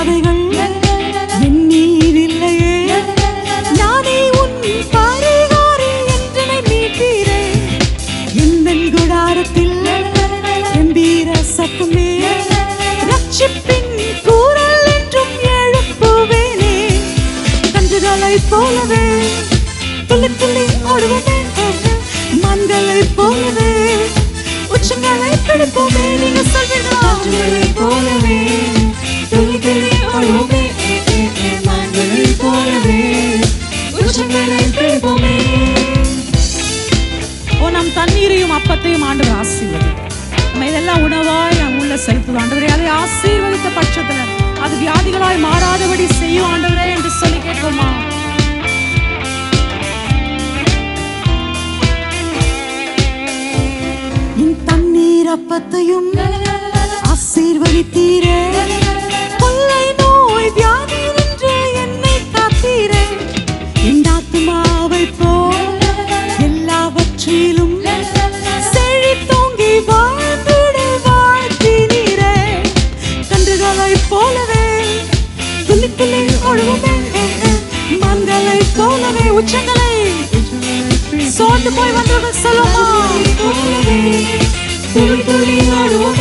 பாதைகள் என் மீதில்லையே. நானே உன் பரிகாரி என்றனை மீட்டீரே. எந்தன் குடாரத்தில் கம்பீர சத்தமே ரட்சிப்பின் கூறல் என்றும் எழுப்புவேனே. கன்றுகளை போலவே துள்ளி துள்ளி ஓடுவோமே, மன்களை போலவே உச்சங்களை பிடிப்போமே. நீங்க சொல்வீங்களா? கன்றுகளை போலவே துள்ளி துள்ளி ஓடுவோமே, மன்களை போலவே உச்சங்களை பிடிப்போமே. ஓ, நம் தண்ணீரையும் அப்பத்தையும் ஆண்டவர் ஆசீர்வதி. நம்ம இதெல்லாம் உணவாய் நம் உள்ள செலுத்துவோம் ஆண்டவரே. அதை ஆசீர்வதித்த பட்சத்துல அது வியாதிகளாய் மாறாதபடி செய்யும் ஆண்டவரே என்று சொல்லி கேட்போமா? என் தண்ணீர் அப்பத்தையும் ஆசீர்வதித்தீரே. கொள்ளை நோய் வியாதி நின்று என்னை காத்தீரே. என் ஆத்துமாவை போல் எல்லாவற்றிலும் செழித்தோங்கி வாழ்ந்திட வாழ்த்தினீரே. கன்றுகளை போலவே துள்ளி துள்ளி ஓடுவோமே, மன்களை போலவே உச்சங்களை சோர்ந்து போய் வந்தவர்கள் சொல்லுமா, துள்ளி துள்ளி ஓடுவோமே,